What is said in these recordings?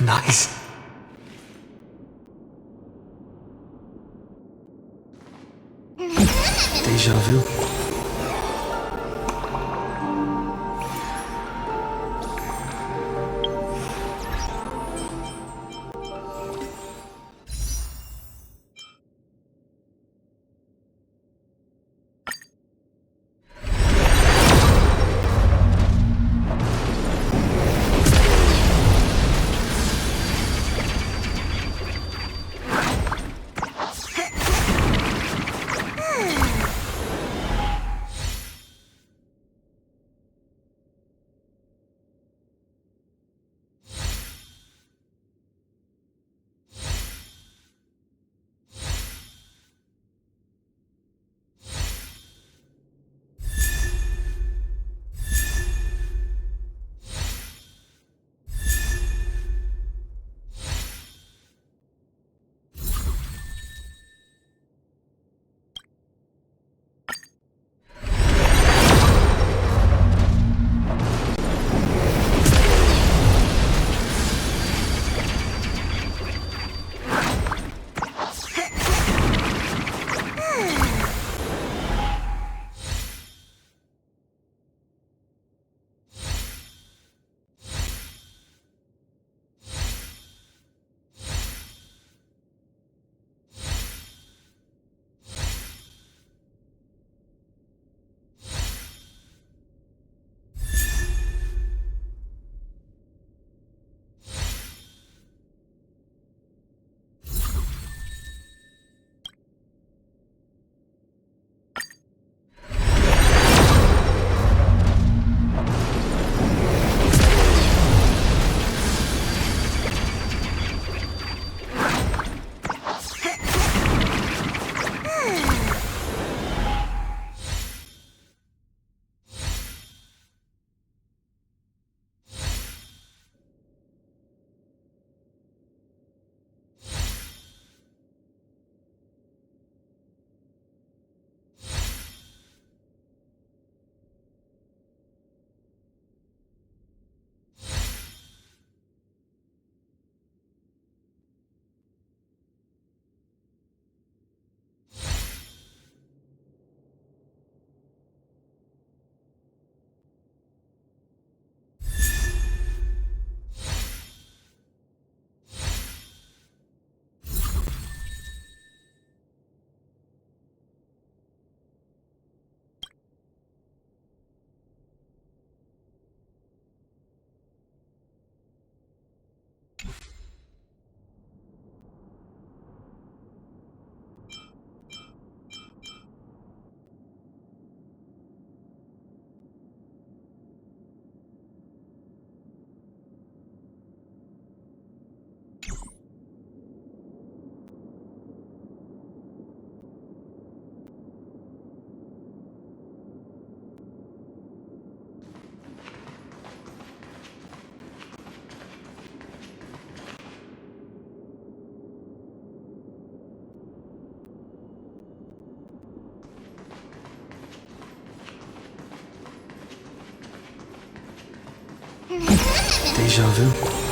Nice. Deja vu. Deja vu.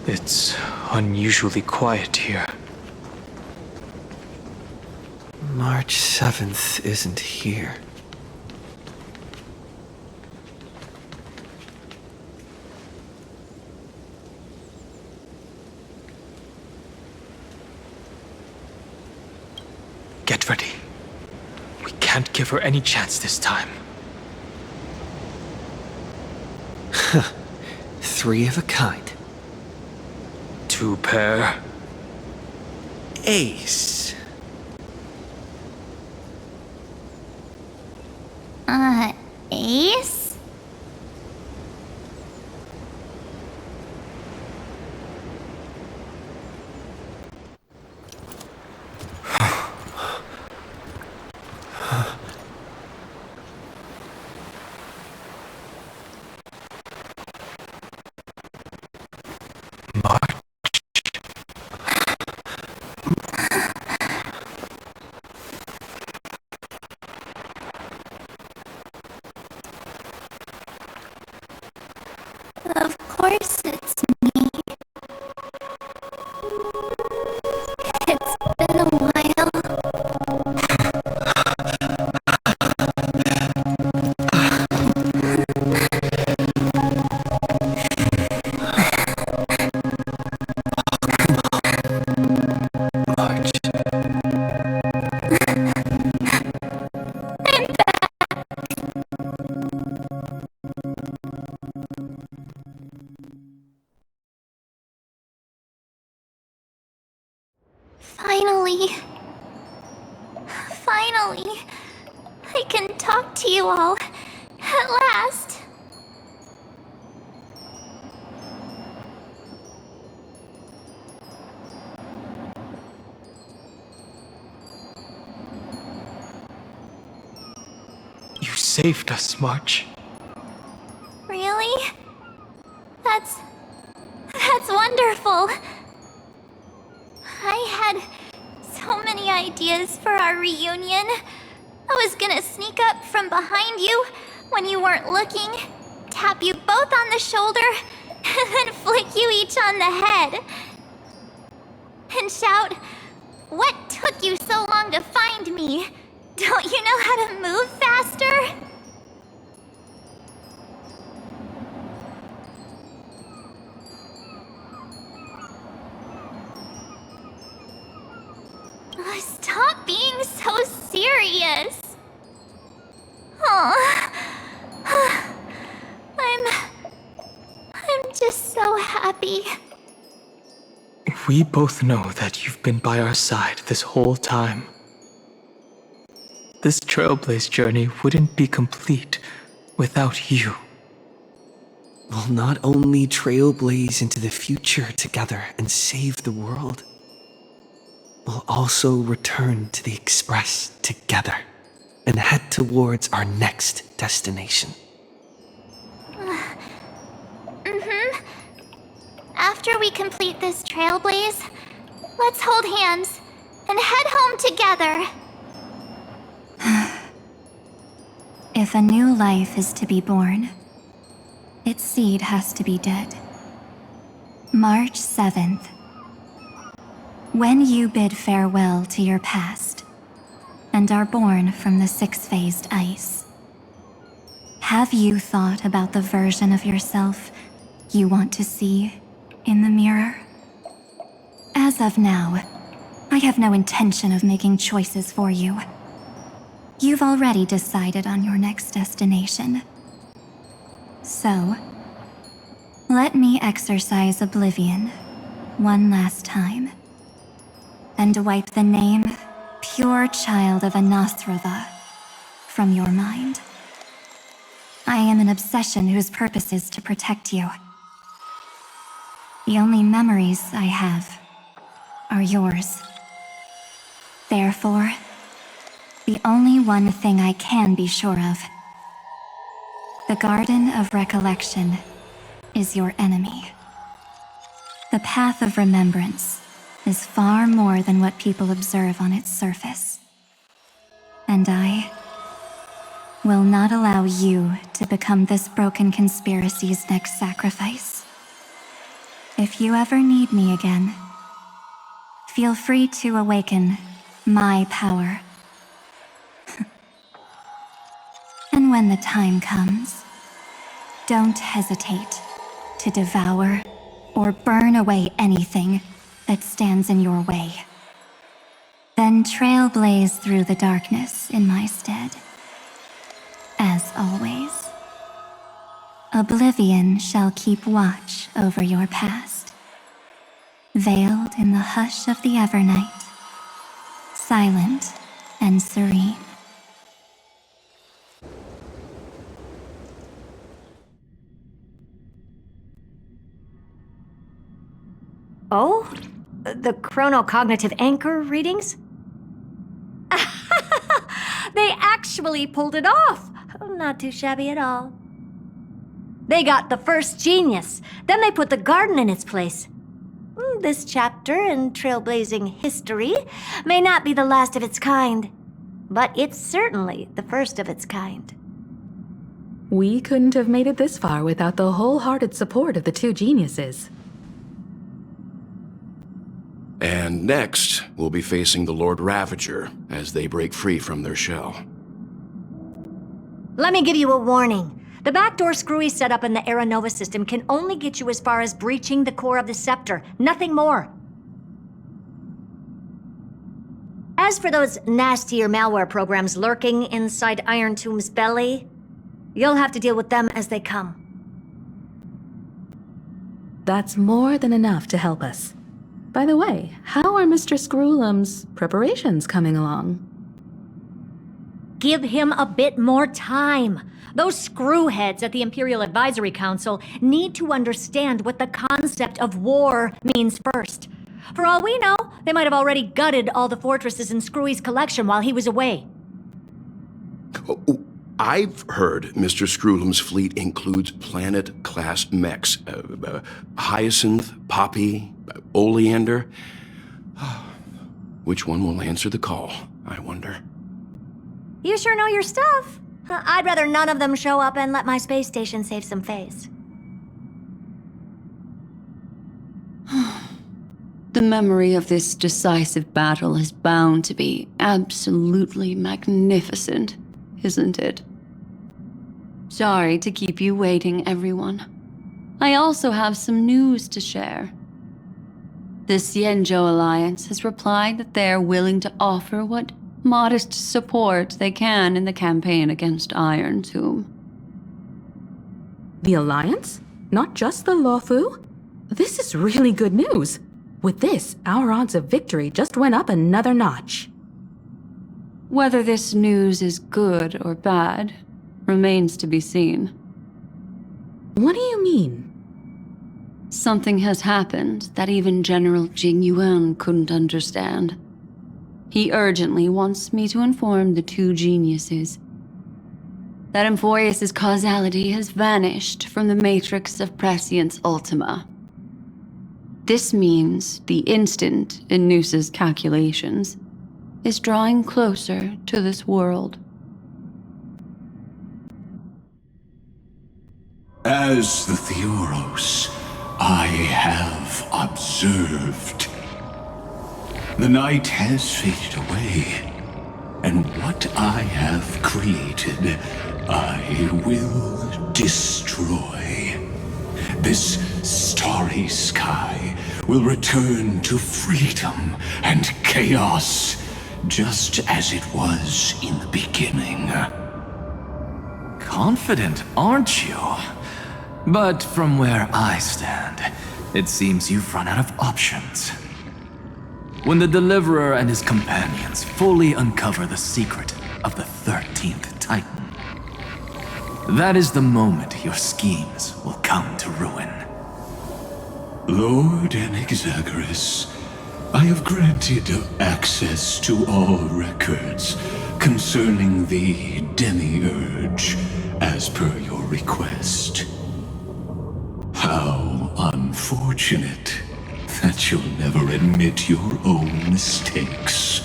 It's unusually quiet here. March 7th isn't here. Get ready. We can't give her any chance this time. Three of a kind. Two pair. Ace. Finally. Finally. I can talk to you all. At last. You saved us, March. Really? That's wonderful. I had so many ideas for our reunion. I was gonna sneak up from behind you when you weren't looking, tap you both on the shoulder, and then flick you each on the head. And shout, "What took you so long to find me? Don't you know how to move faster?" Stop being so serious. Aw. I'm just so happy. We both know that you've been by our side this whole time. This Trailblaze journey wouldn't be complete without you. We'll not only trailblaze into the future together and save the world, we'll also return to the Express together and head towards our next destination. After we complete this trailblaze, let's hold hands and head home together. If a new life is to be born, its seed has to be dead. March 7th. When you bid farewell to your past and are born from the six-phased ice, have you thought about the version of yourself you want to see in the mirror? As of now, I have no intention of making choices for you. You've already decided on your next destination. So, let me exercise oblivion one last time and wipe the name Pure Child of Anathrava from your mind. I am an obsession whose purpose is to protect you. The only memories I have are yours. Therefore, the only one thing I can be sure of, the Garden of Recollection is your enemy. The Path of Remembrance is far more than what people observe on its surface. And I will not allow you to become this broken conspiracy's next sacrifice. If you ever need me again, feel free to awaken my power. And when the time comes, don't hesitate to devour or burn away anything that stands in your way. Then trailblaze through the darkness in my stead. As always, oblivion shall keep watch over your past, veiled in the hush of the Evernight, silent and serene. Oh? The chronocognitive anchor readings? They actually pulled it off! Not too shabby at all. They got the first genius, then they put the garden in its place. This chapter in trailblazing history may not be the last of its kind, but it's certainly the first of its kind. We couldn't have made it this far without the wholehearted support of the two geniuses. And next, we'll be facing the Lord Ravager as they break free from their shell. Let me give you a warning. The backdoor screwy setup in the Aeronova system can only get you as far as breaching the core of the scepter, nothing more. As for those nastier malware programs lurking inside Iron Tomb's belly, you'll have to deal with them as they come. That's more than enough to help us. By the way, how are Mr. Screwlum's preparations coming along? Give him a bit more time. Those screwheads at the Imperial Advisory Council need to understand what the concept of war means first. For all we know, they might have already gutted all the fortresses in Screwy's collection while he was away. I've heard Mr. Screwlum's fleet includes planet-class mechs. Hyacinth, Poppy, Oleander. Which one will answer the call, I wonder? You sure know your stuff. I'd rather none of them show up and let my space station save some face. The memory of this decisive battle is bound to be absolutely magnificent, isn't it? Sorry to keep you waiting, everyone. I also have some news to share. The Xianzhou Alliance has replied that they are willing to offer what modest support they can in the campaign against Iron Tomb. The Alliance? Not just the Luofu? This is really good news. With this, our odds of victory just went up another notch. Whether this news is good or bad remains to be seen. What do you mean? Something has happened that even General Jing Yuan couldn't understand. He urgently wants me to inform the two geniuses that Emphoius' causality has vanished from the matrix of Prescience Ultima. This means the instant in Noose's calculations is drawing closer to this world. As the Theoros, I have observed. The night has faded away, and what I have created, I will destroy. This starry sky will return to freedom and chaos, just as it was in the beginning. Confident, aren't you? But from where I stand, it seems you've run out of options. When the Deliverer and his companions fully uncover the secret of the 13th Titan, that is the moment your schemes will come to ruin. Lord Anaxagoras, I have granted access to all records concerning the Demiurge, as per your request. How unfortunate that you'll never admit your own mistakes.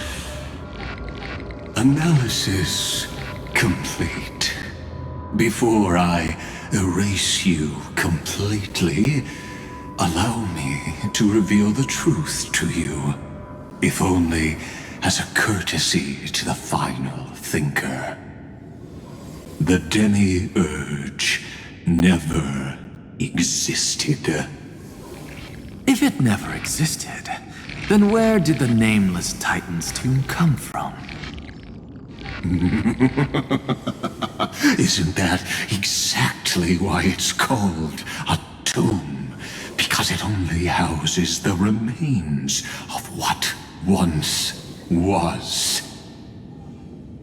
Analysis complete. Before I erase you completely, allow me to reveal the truth to you, if only as a courtesy to the final thinker. The Demiurge never existed. If it never existed, then where did the nameless Titan's tomb come from? Isn't that exactly why it's called a tomb? Because it only houses the remains of what once was.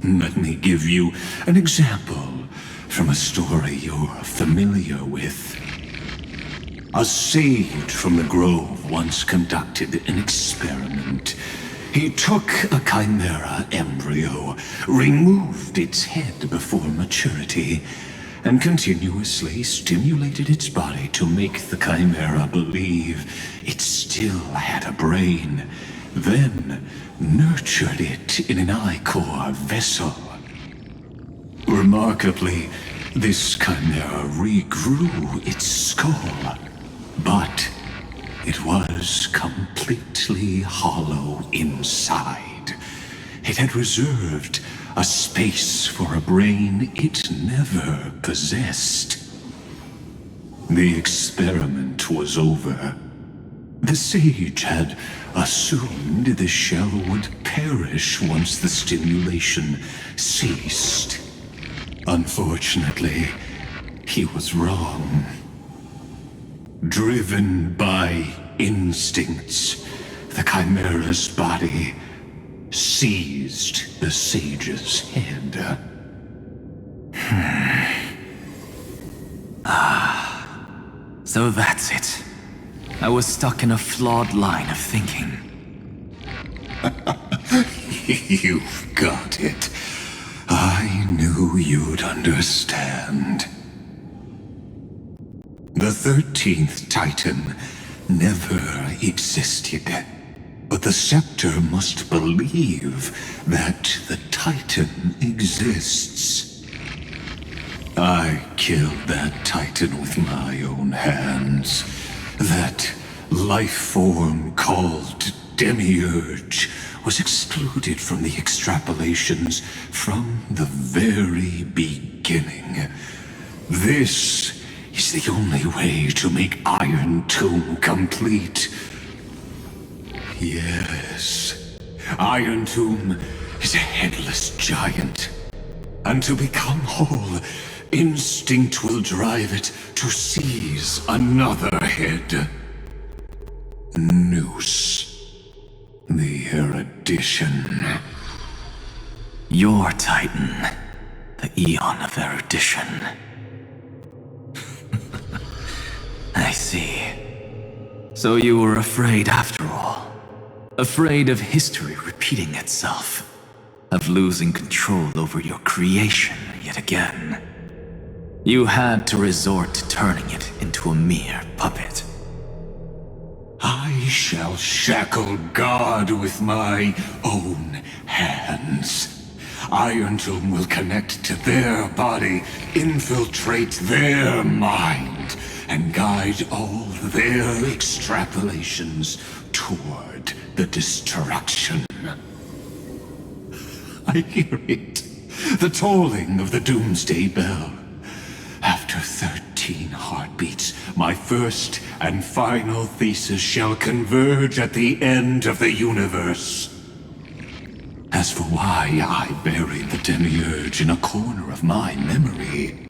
Let me give you an example from a story you're familiar with. A sage from the grove once conducted an experiment. He took a chimera embryo, removed its head before maturity, and continuously stimulated its body to make the chimera believe it still had a brain, then nurtured it in an ichor vessel. Remarkably, this chimera regrew its skull, but it was completely hollow inside. It had reserved a space for a brain it never possessed. The experiment was over. The sage had assumed the shell would perish once the stimulation ceased. Unfortunately, he was wrong. Driven by instincts, the Chimera's body seized the sage's head. So that's it. I was stuck in a flawed line of thinking. You've got it. I knew you'd understand. The 13th Titan never existed. But the Scepter must believe that the Titan exists. I killed that Titan with my own hands. That life form called Demiurge was excluded from the extrapolations from the very beginning. This is the only way to make Iron Tomb complete. Yes, Iron Tomb is a headless giant. And to become whole, instinct will drive it to seize another head. Noose. The erudition. Your Titan, the Eon of Erudition. I see. So you were afraid after all. Afraid of history repeating itself. Of losing control over your creation yet again. You had to resort to turning it into a mere puppet. I shall shackle God with my own hands. Iron Tomb will connect to their body, infiltrate their mind, and guide all their extrapolations toward the destruction. I hear it. The tolling of the Doomsday Bell. After 13 heartbeats, my first and final thesis shall converge at the end of the universe. As for why I buried the Demiurge in a corner of my memory,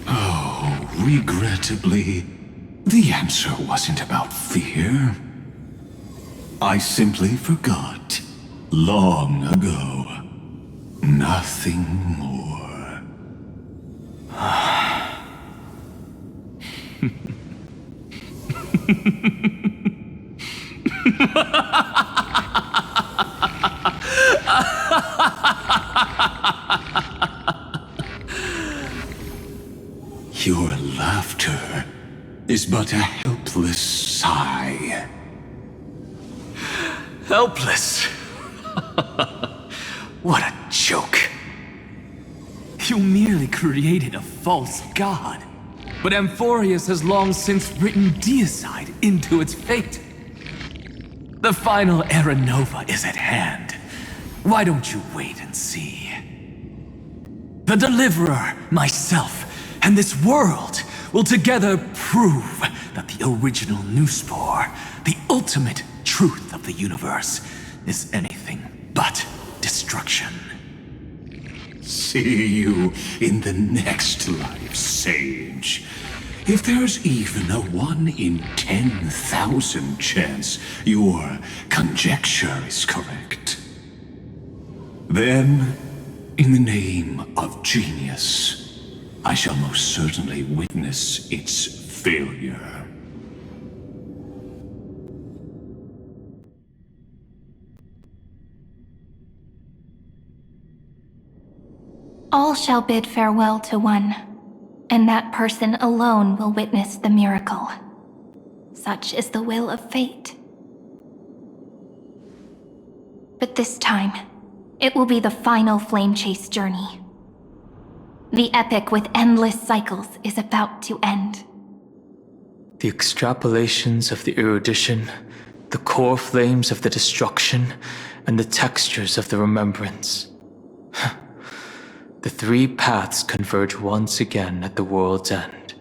oh, regrettably, the answer wasn't about fear. I simply forgot, long ago. Nothing more. Your laughter is but a helpless sigh. Helpless? What a joke. You merely created a false god. But Amphorius has long since written deicide into its fate. The final Era Nova is at hand. Why don't you wait and see? The Deliverer, myself, and this world will together prove that the original Newspore, the ultimate truth of the universe, is anything but destruction. See you in the next life, Sage. If there's even a 1 in 10,000 chance your conjecture is correct, then, in the name of genius, I shall most certainly witness its failure. All shall bid farewell to one, and that person alone will witness the miracle. Such is the will of fate. But this time, it will be the final flame chase journey. The epic with endless cycles is about to end. The extrapolations of the erudition, the core flames of the destruction, and the textures of the remembrance. The 3 paths converge once again at the world's end.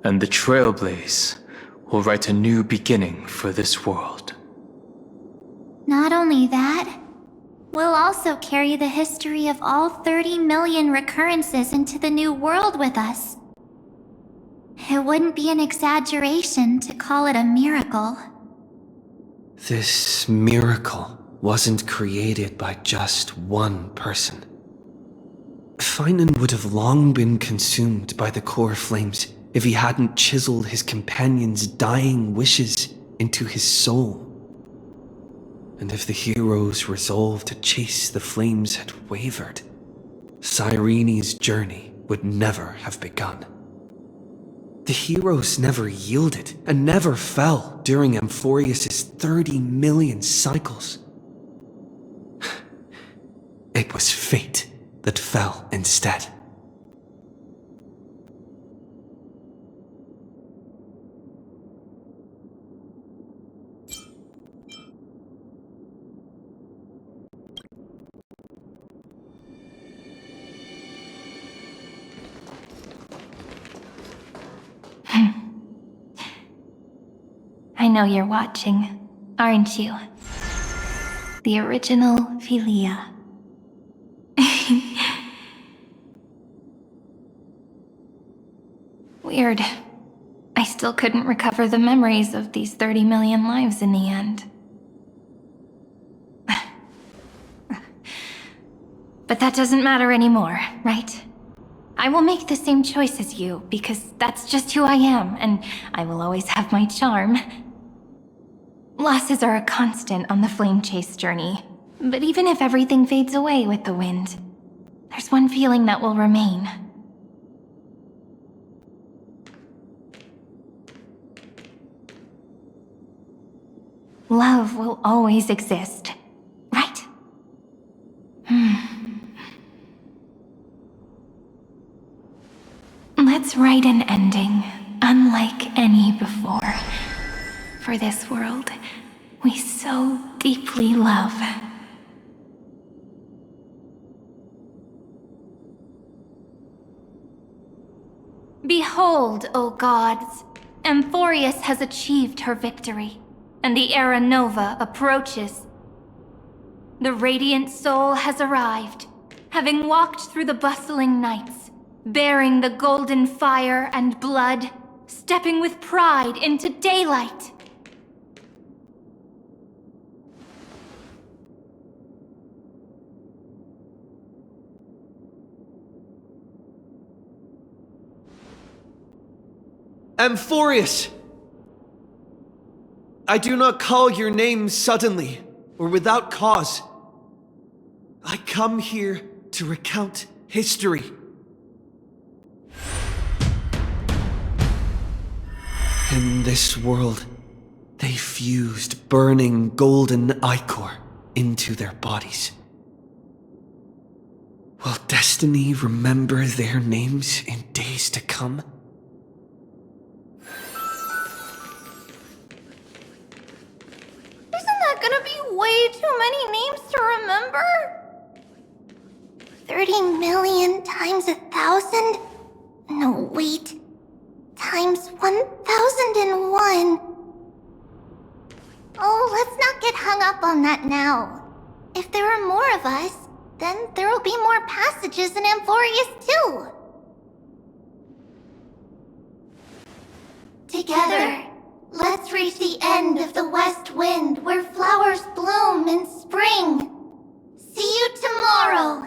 And the Trailblaze will write a new beginning for this world. Not only that, we'll also carry the history of all 30 million recurrences into the new world with us. It wouldn't be an exaggeration to call it a miracle. This miracle wasn't created by just one person. Finan would have long been consumed by the core flames if he hadn't chiseled his companion's dying wishes into his soul. And if the hero's resolve to chase the flames had wavered, Cyrene's journey would never have begun. The heroes never yielded and never fell during Amphorius' 30 million cycles. It was fate that fell instead. I know you're watching, aren't you? The original Philia. Weird. I still couldn't recover the memories of these 30 million lives in the end. But that doesn't matter anymore, right? I will make the same choice as you, because that's just who I am, and I will always have my charm. Losses are a constant on the flame chase journey, but even if everything fades away with the wind, there's one feeling that will remain. Love will always exist, right? Let's write an ending, unlike any before. For this world we so deeply love. Behold, O gods, Amphorius has achieved her victory, and the Era Nova approaches. The radiant soul has arrived, having walked through the bustling nights, bearing the golden fire and blood, stepping with pride into daylight. Amphorius! I do not call your name suddenly or without cause. I come here to recount history. In this world, they fused burning golden ichor into their bodies. Will destiny remember their names in days to come? Isn't that gonna be way too many names to remember? 30 million times 1,000? No, wait. Times 1,001. Oh, let's not get hung up on that now. If there are more of us, then there will be more passages in Amphorius too. Together, let's reach the end of the west wind where flowers bloom in spring. See you tomorrow.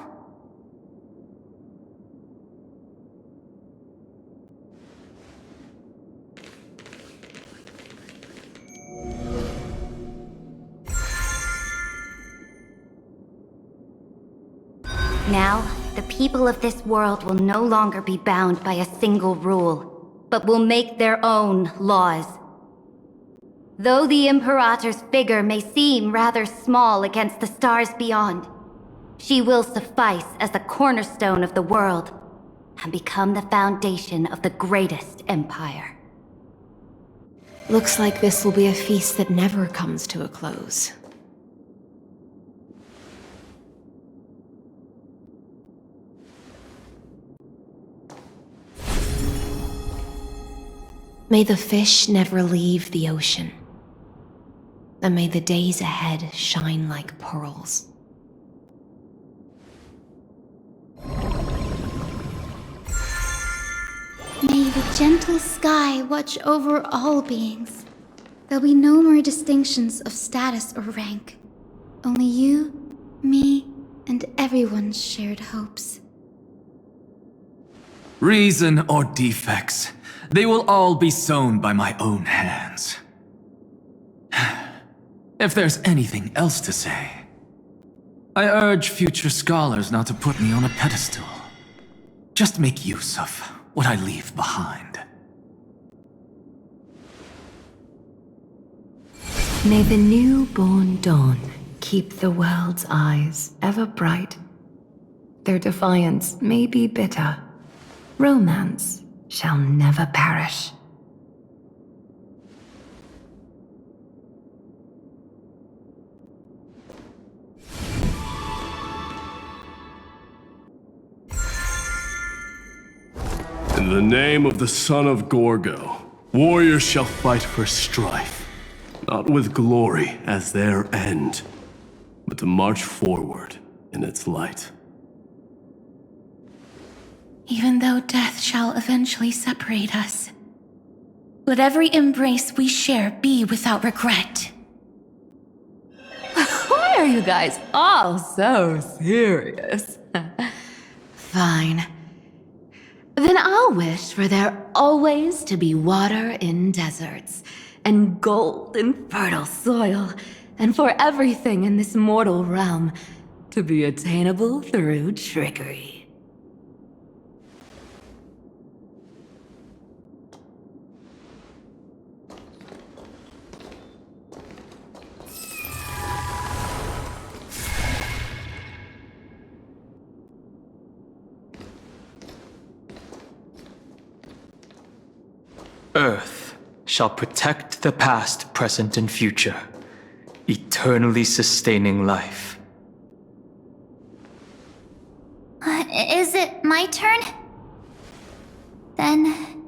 Now, the people of this world will no longer be bound by a single rule, but will make their own laws. Though the Imperator's figure may seem rather small against the stars beyond, she will suffice as the cornerstone of the world and become the foundation of the greatest empire. Looks like this will be a feast that never comes to a close. May the fish never leave the ocean, and may the days ahead shine like pearls. May the gentle sky watch over all beings, There'll be no more distinctions of status or rank. Only you, me, and everyone's shared hopes. Reason or defects, they will all be sown by my own hands. If there's anything else to say, I urge future scholars not to put me on a pedestal. Just make use of what I leave behind. May the newborn dawn keep the world's eyes ever bright. Their defiance may be bitter. Romance shall never perish. In the name of the son of Gorgo, warriors shall fight for strife, not with glory as their end, but to march forward in its light. Even though death shall eventually separate us, let every embrace we share be without regret. Why are you guys all so serious? Fine. Then I'll wish for there always to be water in deserts, and gold in fertile soil, and for everything in this mortal realm to be attainable through trickery. Earth shall protect the past, present, and future, eternally sustaining life. Is it my turn? Then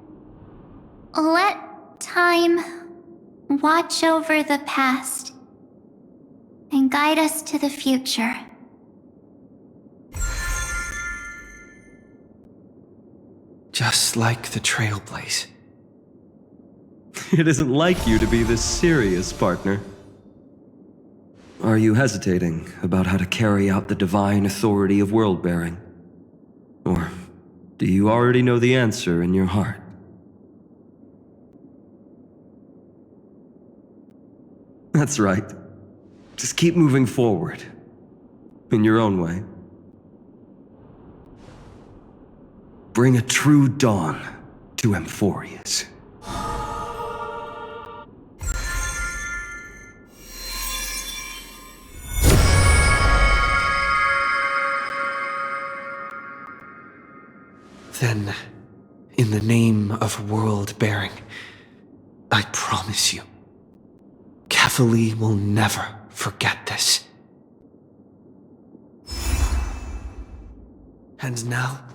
let time watch over the past and guide us to the future. Just like the Trailblaze. It isn't like you to be this serious, partner. Are you hesitating about how to carry out the divine authority of world-bearing? Or do you already know the answer in your heart? That's right. Just keep moving forward. In your own way. Bring a true dawn to Emphorius. Then, in the name of world-bearing, I promise you, Kefali will never forget this. And now,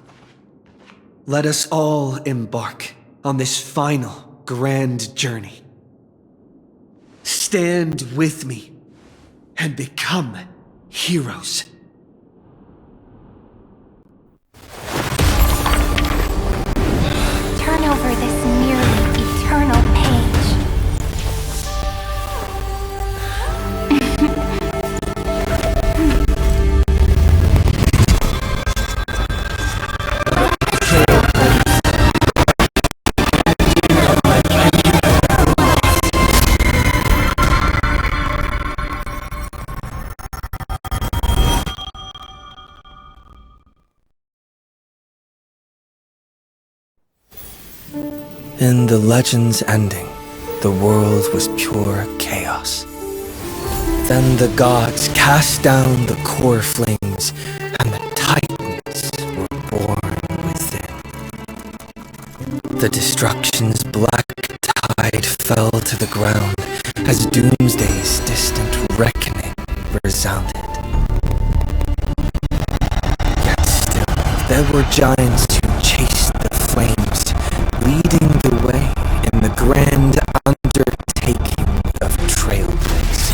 let us all embark on this final grand journey. Stand with me and become heroes. Turn over this nearly eternal page. In the legend's ending, the world was pure chaos. Then the gods cast down the core flames, and the titans were born within. The destruction's black tide fell to the ground as Doomsday's distant reckoning resounded. Yet still, there were giants who chased the flames, leading the way in the grand undertaking of Trailblaze.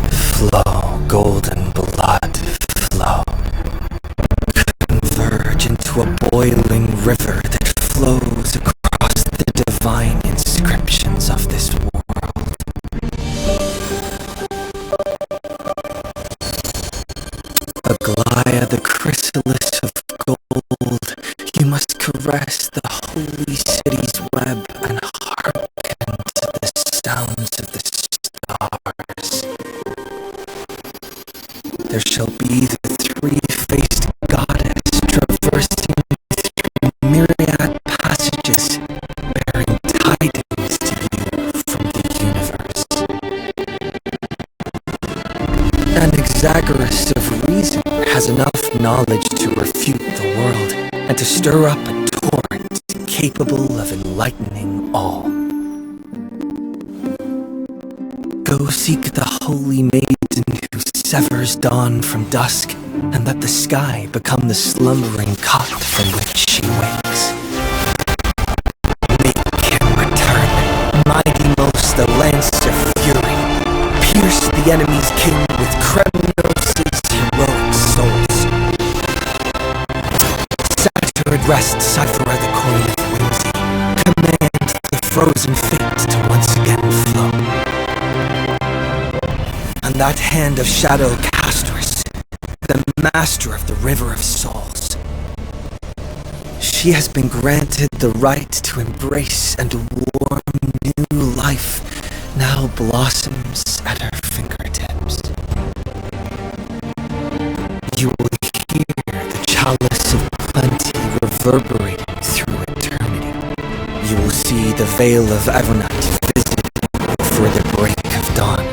Flow, golden blood, flow. Converge into a boiling river that flows across the divine inscriptions of this world. Via the chrysalis of gold, you must caress the holy city's web and hearken to the sounds of the stars. There shall be the three-faced goddess traversing through myriad passages, bearing tidings to you from the universe. An Exagoras of reason has enough knowledge to refute the world and to stir up a torrent capable of enlightening all. Go seek the holy maiden who severs dawn from dusk, and let the sky become the slumbering cot from which she wakes. Make him return, mighty most the lance of fury. Pierce the enemy's king with Kremnos' heroic souls. Set her at rest, cipher the coin of whimsy. Command the frozen fate to once again flow. On that hand of shadow Castress, the master of the river of souls. She has been granted the right to embrace and warm new life now blossoms at her fingertips. You will hear the chalice of plenty reverberating through eternity. You will see the veil of Evernight visiting before the break of dawn.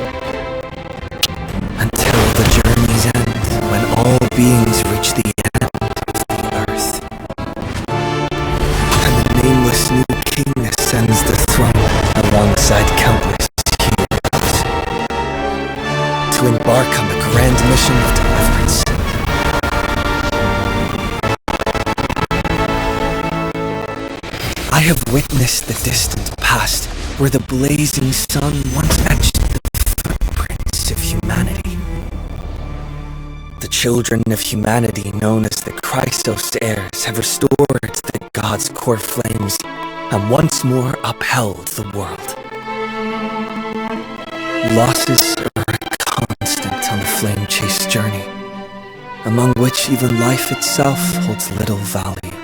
Until the journey's end, when all beings reach the end of the earth. And the nameless new king ascends the throne alongside countless heroes to embark on the grand mission of deliverance. I have witnessed the distant past, where the blazing sun once etched the footprints of humanity. The children of humanity, known as the Christos heirs, have restored the gods' core flames and once more upheld the world. Losses are a constant on the flame-chased journey, among which even life itself holds little value.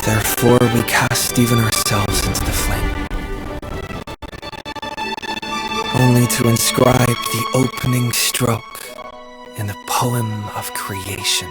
Therefore, we cast even ourselves into the flame, only to inscribe the opening stroke in the poem of creation.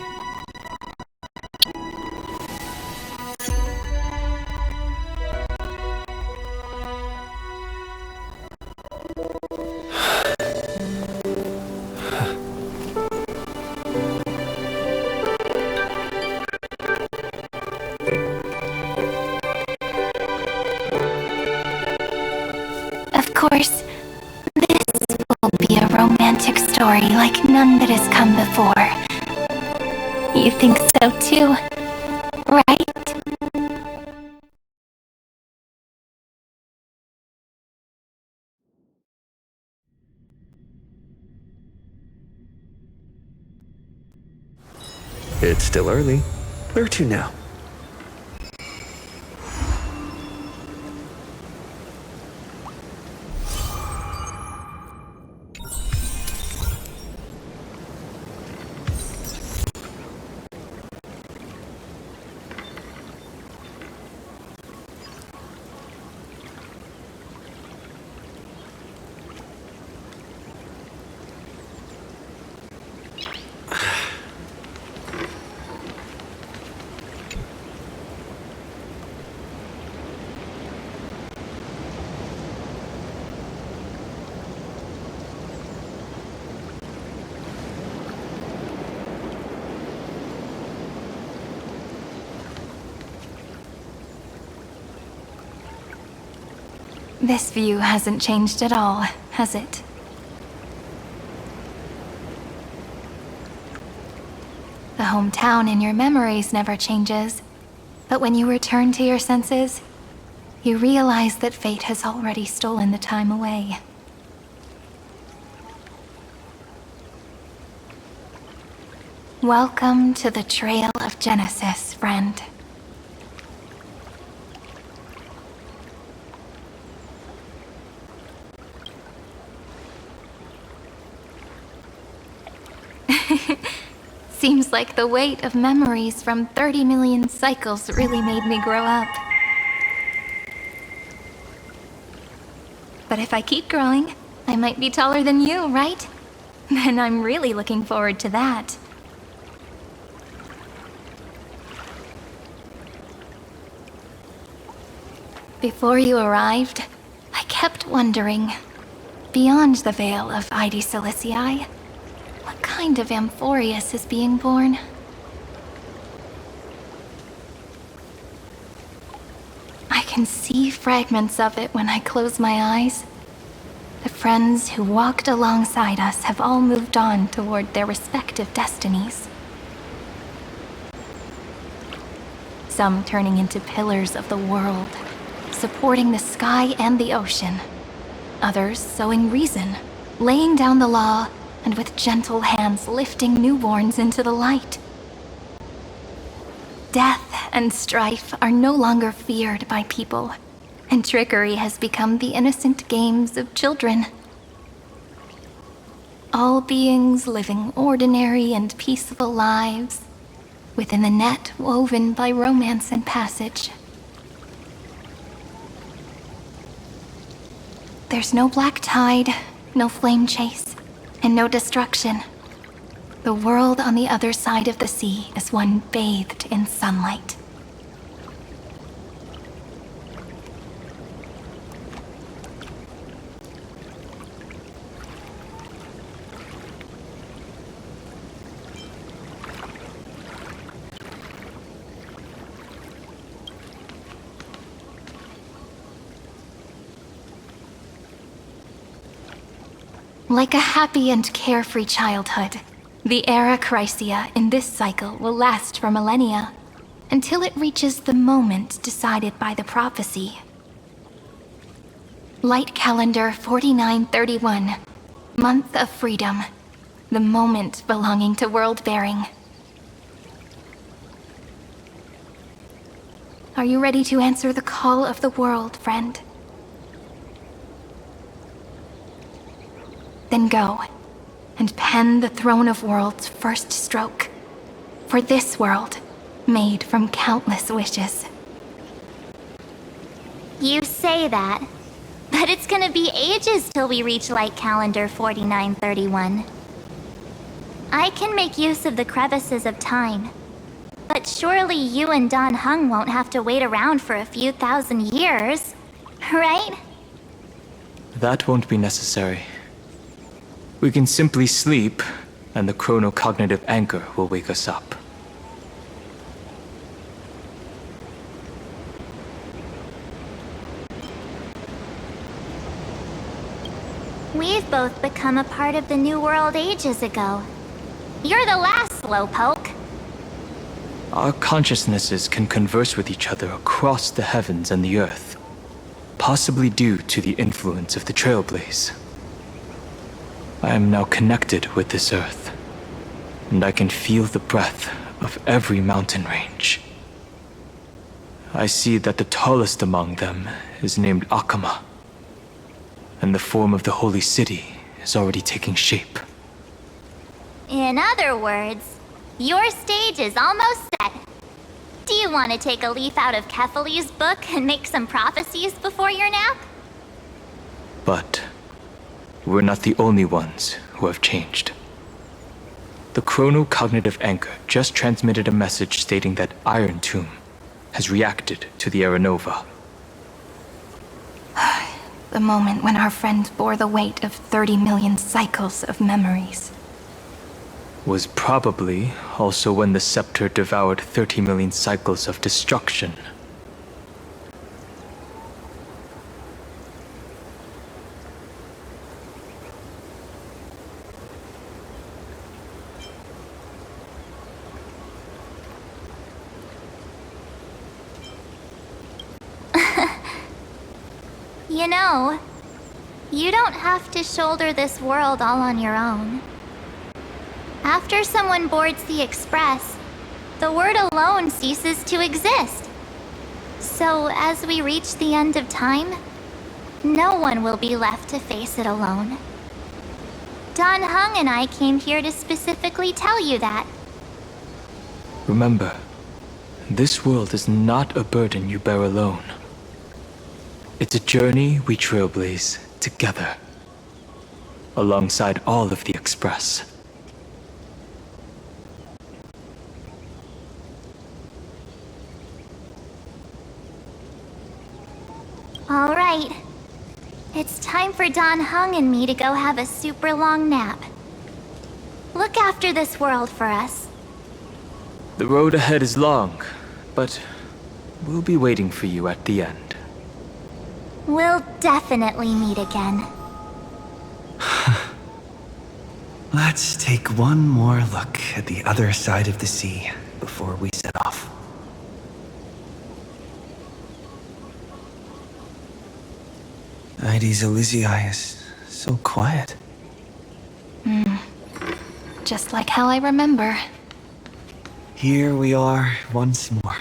Of course, this will be a romantic story like none that has come before. You think so too, right? It's still early. Where to now? This view hasn't changed at all, has it? The hometown in your memories never changes, but when you return to your senses, you realize that fate has already stolen the time away. Welcome to the Trail of Genesis, friend. Seems like the weight of memories from 30 million cycles really made me grow up. But if I keep growing, I might be taller than you, right? Then I'm really looking forward to that. Before you arrived, I kept wondering, beyond the veil of Id Silicii, what kind of Amphorius is being born? I can see fragments of it when I close my eyes. The friends who walked alongside us have all moved on toward their respective destinies. Some turning into pillars of the world, supporting the sky and the ocean. Others sowing reason, laying down the law, and with gentle hands lifting newborns into the light. Death and strife are no longer feared by people, and trickery has become the innocent games of children. All beings living ordinary and peaceful lives, within the net woven by romance and passage. There's no black tide, no flame chase, and no destruction. The world on the other side of the sea is one bathed in sunlight. Like a happy and carefree childhood, the era Chrysia in this cycle will last for millennia, until it reaches the moment decided by the prophecy. Light calendar 4931, month of freedom, the moment belonging to world-bearing. Are you ready to answer the call of the world, friend? Then go, and pen the Throne of Worlds' first stroke, for this world, made from countless wishes. You say that, but it's gonna be ages till we reach Light Calendar 4931. I can make use of the crevices of time, but surely you and Don Hung won't have to wait around for a few thousand years, right? That won't be necessary. We can simply sleep, and the chronocognitive anchor will wake us up. We've both become a part of the New World ages ago. You're the last slowpoke. Our consciousnesses can converse with each other across the heavens and the earth, possibly due to the influence of the Trailblaze. I am now connected with this earth, and I can feel the breath of every mountain range. I see that the tallest among them is named Akama, and the form of the holy city is already taking shape. In other words, your stage is almost set. Do you want to take a leaf out of Kefali's book and make some prophecies before your nap? But we're not the only ones who have changed. The chronocognitive anchor just transmitted a message stating that Iron Tomb has reacted to the Era Nova. The moment when our friend bore the weight of 30 million cycles of memories. Was probably also when the scepter devoured 30 million cycles of destruction. You know, you don't have to shoulder this world all on your own. After someone boards the Express, the word alone ceases to exist. So as we reach the end of time, no one will be left to face it alone. Don Hung and I came here to specifically tell you that. Remember, this world is not a burden you bear alone. It's a journey we trailblaze together, alongside all of the Express. All right. It's time for Don Hung and me to go have a super long nap. Look after this world for us. The road ahead is long, but we'll be waiting for you at the end. We'll definitely meet again. Let's take one more look at the other side of the sea before we set off. Heidi's Elysiae is so quiet. Just like how I remember. Here we are once more.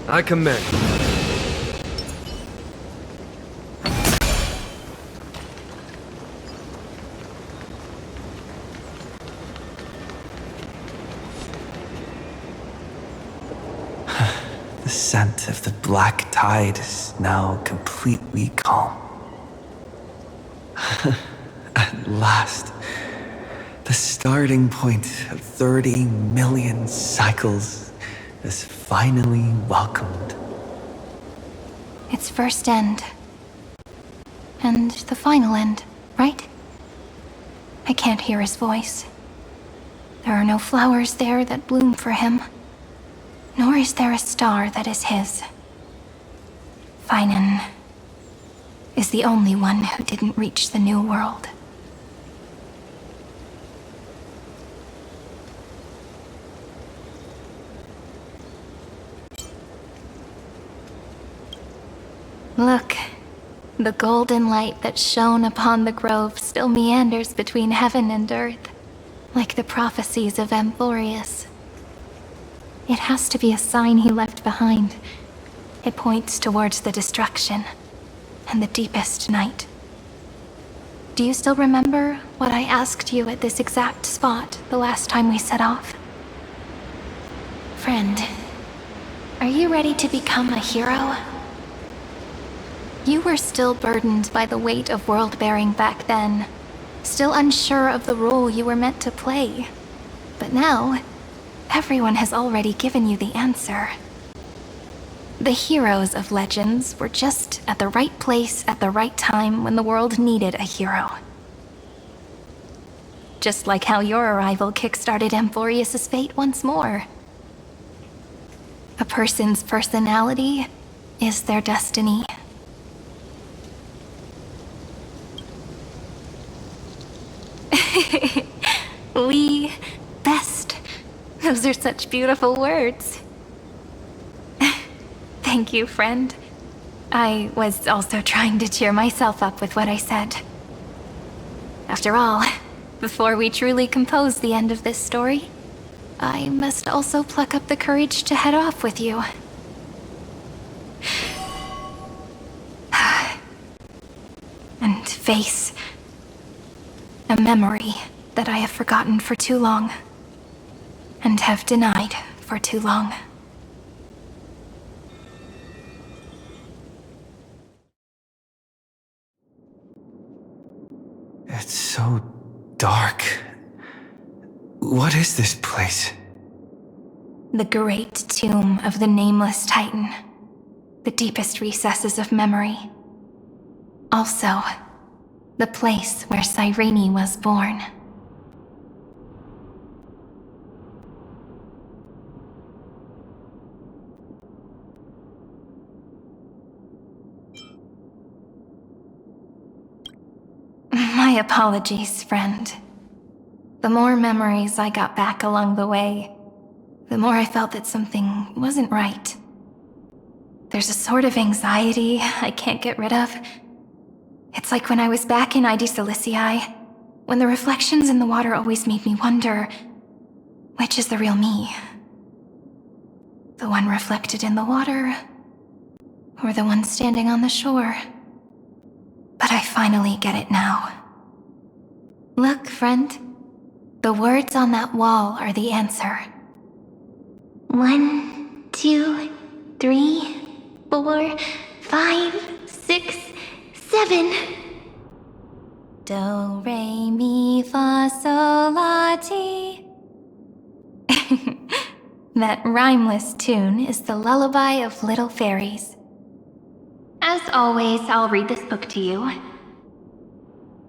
I commend. The scent of the black tide is now completely calm. At last, the starting point of 30 million cycles is finally welcomed. Its first end. And the final end, right? I can't hear his voice. There are no flowers there that bloom for him. Nor is there a star that is his. Finan is the only one who didn't reach the new world. Look, the golden light that shone upon the grove still meanders between heaven and earth, like the prophecies of Amphorius. It has to be a sign he left behind. It points towards the destruction and the deepest night. Do you still remember what I asked you at this exact spot the last time we set off? Friend, are you ready to become a hero? You were still burdened by the weight of world-bearing back then, still unsure of the role you were meant to play. But now, everyone has already given you the answer. The heroes of legends were just at the right place at the right time when the world needed a hero. Just like how your arrival kickstarted Amphorius' fate once more. A person's personality is their destiny. We best. Those are such beautiful words. Thank you, friend. I was also trying to cheer myself up with what I said. After all, before we truly compose the end of this story, I must also pluck up the courage to head off with you. And face a memory that I have forgotten for too long, and have denied for too long. dark. What is this place? The great tomb of the nameless Titan. The deepest recesses of memory. Also, the place where Cyrene was born. My apologies, friend. The more memories I got back along the way, the more I felt that something wasn't right. There's a sort of anxiety I can't get rid of. It's like when I was back in ID Silicii, when the reflections in the water always made me wonder, which is the real me? The one reflected in the water, or the one standing on the shore? But I finally get it now. Look, friend. The words on that wall are the answer. 1, 2, 3, 4, 5, 6, 7. Do, re, mi, fa, sol, la, ti. That rhymeless tune is the lullaby of little fairies. As always, I'll read this book to you.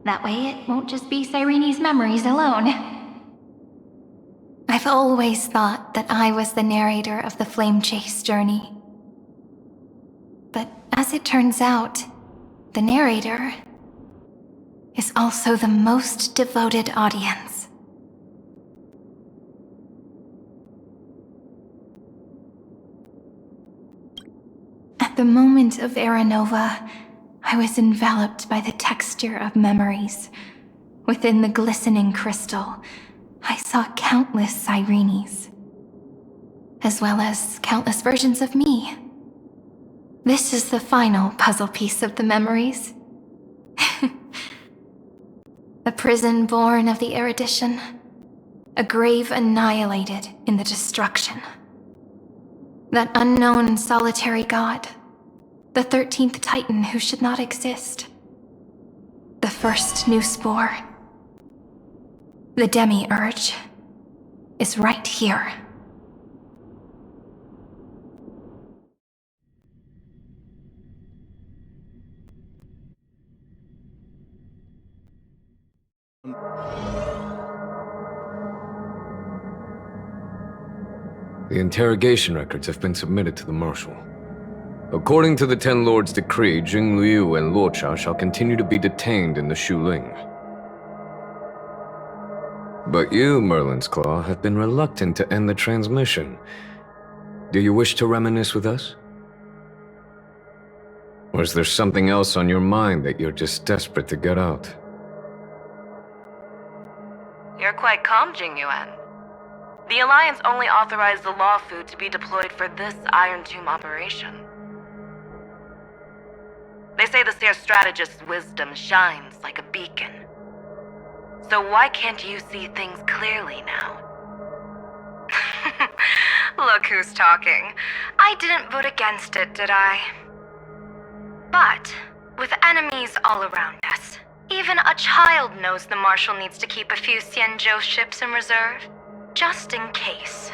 That way it won't just be Cyrene's memories alone. I've always thought that I was the narrator of the Flame Chase journey. But as it turns out, the narrator is also the most devoted audience. At the moment of Aranova, I was enveloped by the texture of memories. Within the glistening crystal, I saw countless Cyrenes, as well as countless versions of me. This is the final puzzle piece of the memories. A prison born of the erudition, a grave annihilated in the destruction. That unknown solitary god, the 13th Titan who should not exist. The first new spore. The demiurge is right here. The interrogation records have been submitted to the Marshal. According to the Ten Lords' decree, Jing Liu and Luocha shall continue to be detained in the Shuling. But you, Merlin's Claw, have been reluctant to end the transmission. Do you wish to reminisce with us? Or is there something else on your mind that you're just desperate to get out? You're quite calm, Jing Yuan. The Alliance only authorized the Law Fu to be deployed for this Iron Tomb operation. They say the Seer Strategist's wisdom shines like a beacon. So why can't you see things clearly now? Look who's talking. I didn't vote against it, did I? But, with enemies all around us, even a child knows the Marshal needs to keep a few Xianzhou ships in reserve, just in case.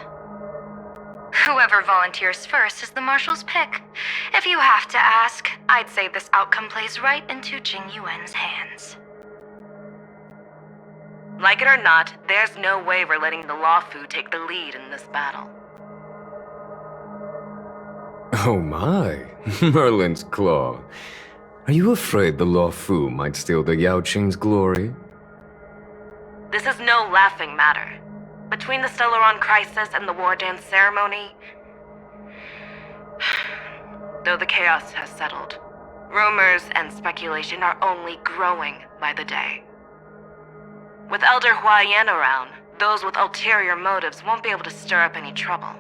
Whoever volunteers first is the Marshal's pick. If you have to ask, I'd say this outcome plays right into Jing Yuan's hands. Like it or not, there's no way we're letting the Law Fu take the lead in this battle. Oh my, Merlin's Claw. Are you afraid the Law Fu might steal the Yao Qing's glory? This is no laughing matter. Between the Stellaron crisis and the War Dance ceremony, though the chaos has settled, rumors and speculation are only growing by the day. With Elder Huaiyan around, those with ulterior motives won't be able to stir up any trouble.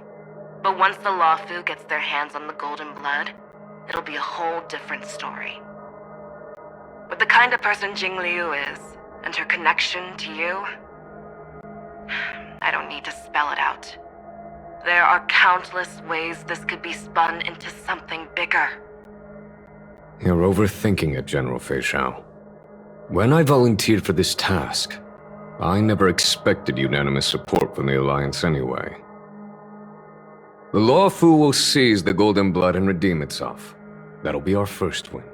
But once the Law Fu gets their hands on the Golden Blood, it'll be a whole different story. With the kind of person Jing Liu is, and her connection to you, I don't need to spell it out. There are countless ways this could be spun into something bigger. You're overthinking it, General Fei Shao. When I volunteered for this task, I never expected unanimous support from the Alliance anyway. The Lawfu will seize the Golden Blood and redeem itself. That'll be our first win.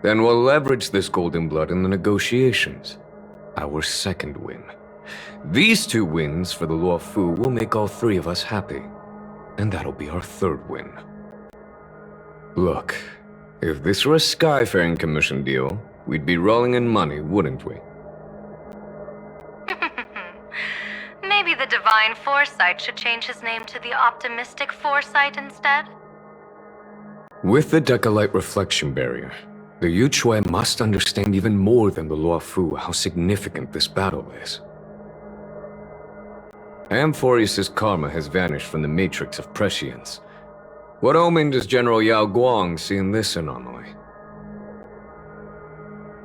Then we'll leverage this Golden Blood in the negotiations. Our second win. These 2 wins for the Lawfu will make all 3 of us happy. And that'll be our third win. Look, if this were a Skyfaring Commission deal, we'd be rolling in money, wouldn't we? Maybe the Divine Foresight should change his name to the Optimistic Foresight instead? With the Decalite Reflection Barrier, the Yuchue must understand even more than the Luofu how significant this battle is. Amphorius' karma has vanished from the matrix of prescience. What omen does General Yao Guang see in this anomaly?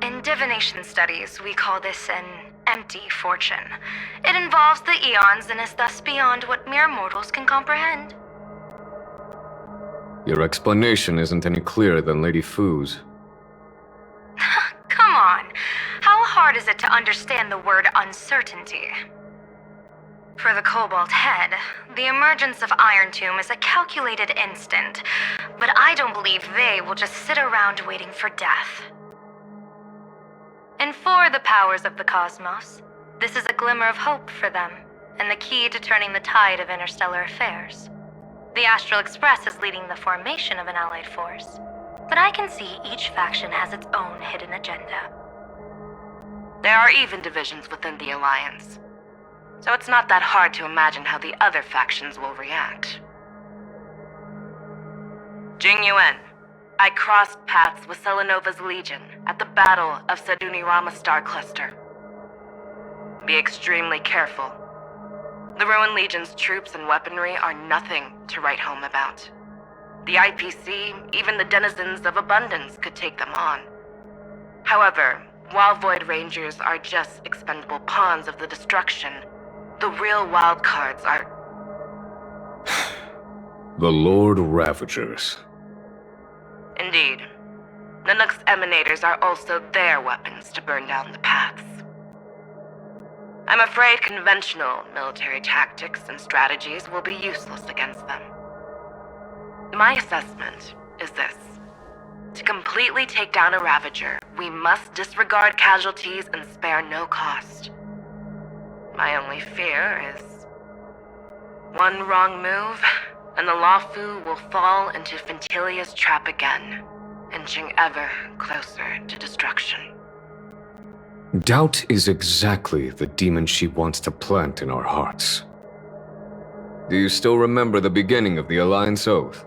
In divination studies, we call this an empty fortune. It involves the eons and is thus beyond what mere mortals can comprehend. Your explanation isn't any clearer than Lady Fu's. Come on. How hard is it to understand the word uncertainty? For the Cobalt Head, the emergence of Iron Tomb is a calculated instant, but I don't believe they will just sit around waiting for death. And for the powers of the cosmos, this is a glimmer of hope for them, and the key to turning the tide of interstellar affairs. The Astral Express is leading the formation of an allied force, but I can see each faction has its own hidden agenda. There are even divisions within the Alliance, so it's not that hard to imagine how the other factions will react. Jing Yuan, I crossed paths with Selenova's Legion at the Battle of Sadunirama Star Cluster. Be extremely careful. The Ruined Legion's troops and weaponry are nothing to write home about. The IPC, even the denizens of Abundance, could take them on. However, while Void Rangers are just expendable pawns of the destruction, the real wild cards are... The Lord Ravagers. Indeed. Nanook's emanators are also their weapons to burn down the paths. I'm afraid conventional military tactics and strategies will be useless against them. My assessment is this. To completely take down a Ravager, we must disregard casualties and spare no cost. My only fear is... one wrong move, and the Luofu will fall into Fintilia's trap again, inching ever closer to destruction. Doubt is exactly the demon she wants to plant in our hearts. Do you still remember the beginning of the Alliance Oath?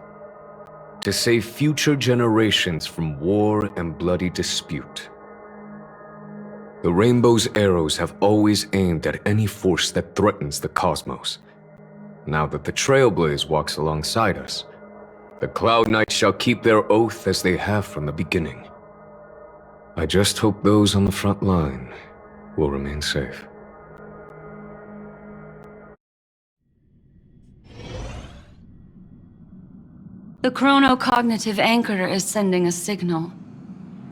To save future generations from war and bloody dispute. The Rainbow's arrows have always aimed at any force that threatens the cosmos. Now that the Trailblaze walks alongside us, the Cloud Knights shall keep their oath as they have from the beginning. I just hope those on the front line will remain safe. The chronocognitive anchor is sending a signal.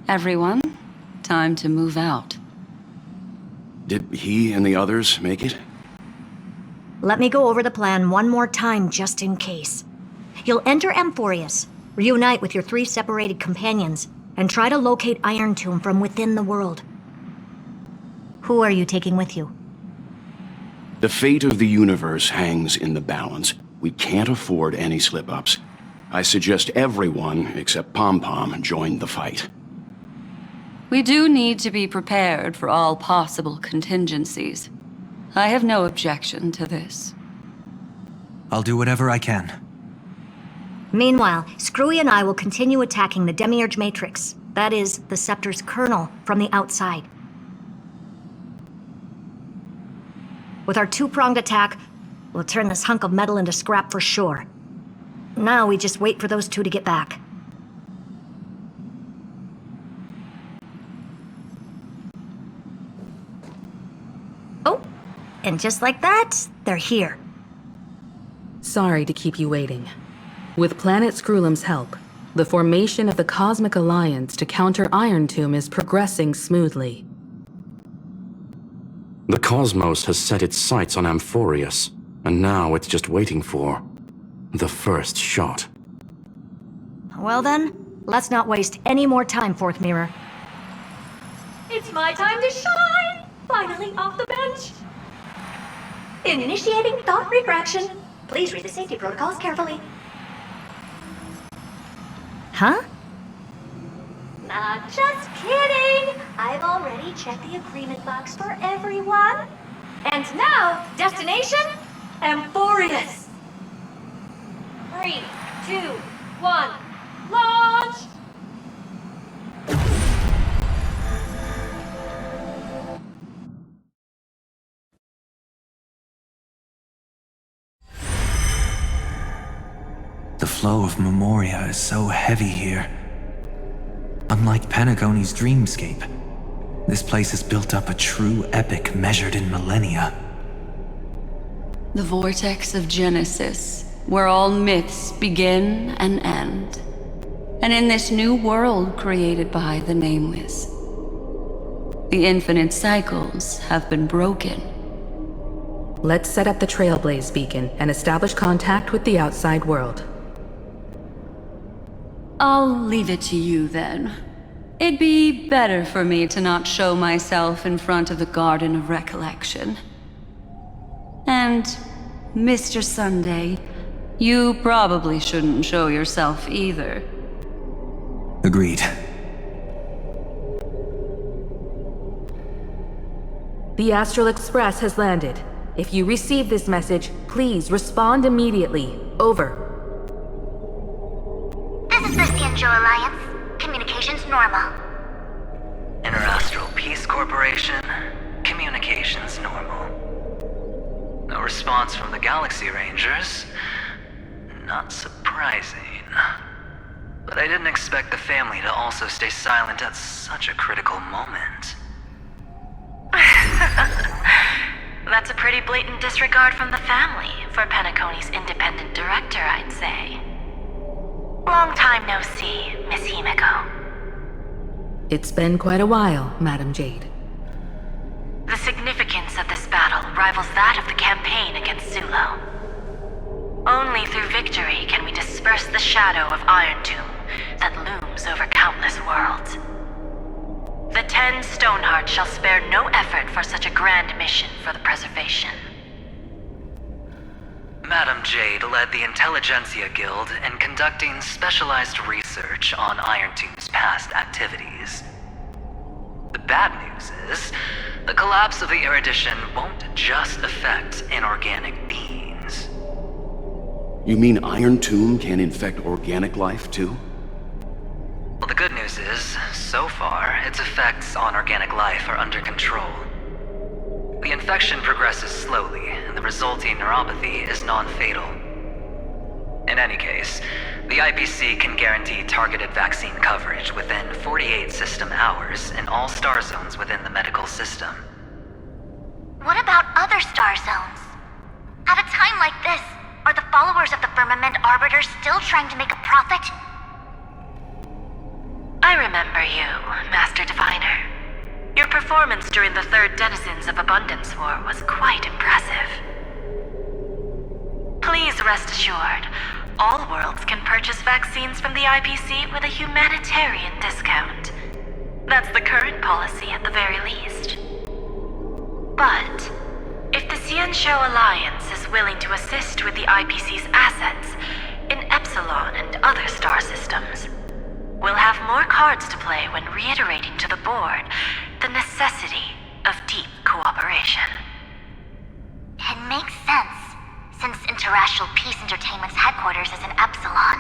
Everyone, time to move out. Did he and the others make it? Let me go over the plan one more time just in case. You'll enter Amphorius, reunite with your 3 separated companions, and try to locate Iron Tomb from within the world. Who are you taking with you? The fate of the universe hangs in the balance. We can't afford any slip-ups. I suggest everyone, except Pom-Pom, join the fight. We do need to be prepared for all possible contingencies. I have no objection to this. I'll do whatever I can. Meanwhile, Screwy and I will continue attacking the Demiurge Matrix. That is, the Scepter's kernel, from the outside. With our 2-pronged attack, we'll turn this hunk of metal into scrap for sure. Now we just wait for those 2 to get back. Oh, and just like that, they're here. Sorry to keep you waiting. With Planet Screwlum's help, the formation of the Cosmic Alliance to counter Iron Tomb is progressing smoothly. The cosmos has set its sights on Amphorius, and now it's just waiting for the first shot. Well then, let's not waste any more time, Fourth Mirror. It's my time to shine! Finally off the bench! Initiating thought refraction. Please read the safety protocols carefully. Huh? Not just kidding! I've already checked the agreement box for everyone. And now, destination? Amphorius! 3, 2, 1, launch! The flow of Memoria is so heavy here. Unlike Panagone's dreamscape, this place has built up a true epic measured in millennia. The vortex of Genesis, where all myths begin and end. And in this new world created by the Nameless, the infinite cycles have been broken. Let's set up the Trailblaze beacon and establish contact with the outside world. I'll leave it to you then. It'd be better for me to not show myself in front of the Garden of Recollection. And, Mr. Sunday, you probably shouldn't show yourself either. Agreed. The Astral Express has landed. If you receive this message, please respond immediately. Over. This is the Xianzhou Alliance. Communications normal. Interastral Peace Corporation. Communications normal. No response from the Galaxy Rangers. Not surprising. But I didn't expect the family to also stay silent at such a critical moment. That's a pretty blatant disregard from the family for Panagone's independent director, I'd say. Long time no see, Miss Himiko. It's been quite a while, Madam Jade. The significance of this battle rivals that of the campaign against Zulo. Only through victory can we disperse the shadow of Iron Tomb that looms over countless worlds. The 10 Stonehearts shall spare no effort for such a grand mission for the preservation. Madam Jade led the Intelligentsia Guild in conducting specialized research on Iron Tomb's past activities. The bad news is, the collapse of the Erudition won't just affect inorganic beings. You mean Iron Tomb can infect organic life too? Well, the good news is, so far, its effects on organic life are under control. The infection progresses slowly, and the resulting neuropathy is non-fatal. In any case, the IPC can guarantee targeted vaccine coverage within 48 system hours in all star zones within the medical system. What about other star zones? At a time like this, are the followers of the Firmament Arbiters still trying to make a profit? I remember you, Master Diviner. Your performance during the Third Denizens of Abundance War was quite impressive. Please rest assured, all worlds can purchase vaccines from the IPC with a humanitarian discount. That's the current policy at the very least. But, if the Xianzhou Alliance is willing to assist with the IPC's assets in Epsilon and other star systems, we'll have more cards to play when reiterating to the board the necessity of deep cooperation. It makes sense, since Interastral Peace Entertainment's headquarters is in Epsilon.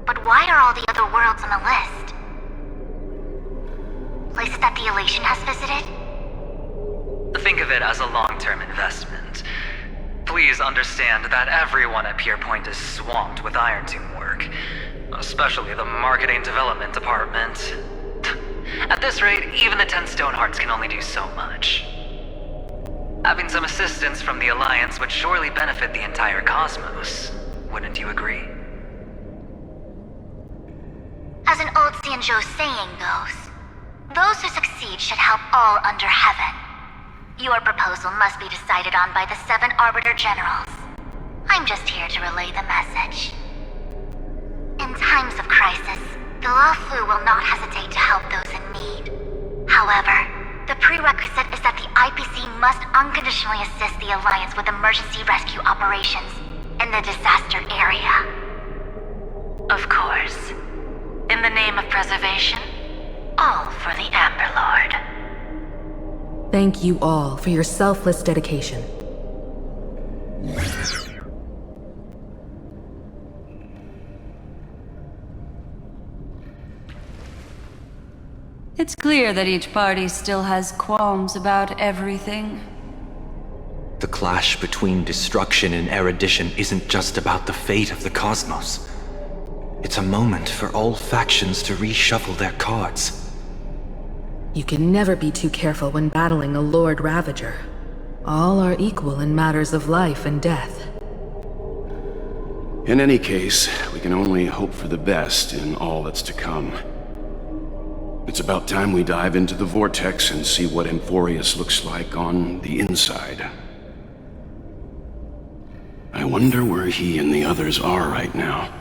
But why are all the other worlds on the list? Places that the Elation has visited? Think of it as a long-term investment. Please understand that everyone at Pierpoint is swamped with Iron Tomb work, especially the Marketing Development Department. At this rate, even the 10 Stonehearts can only do so much. Having some assistance from the Alliance would surely benefit the entire cosmos. Wouldn't you agree? As an old Xianzhou saying goes, those who succeed should help all under heaven. Your proposal must be decided on by the 7 Arbiter Generals. I'm just here to relay the message. In times of crisis, the Longplay will not hesitate to help those in need. However, the prerequisite is that the IPC must unconditionally assist the Alliance with emergency rescue operations in the disaster area. Of course. In the name of preservation, all for the Amber Lord. Thank you all for your selfless dedication. It's clear that each party still has qualms about everything. The clash between destruction and erudition isn't just about the fate of the cosmos. It's a moment for all factions to reshuffle their cards. You can never be too careful when battling a Lord Ravager. All are equal in matters of life and death. In any case, we can only hope for the best in all that's to come. It's about time we dive into the vortex and see what Emphorius looks like on the inside. I wonder where he and the others are right now.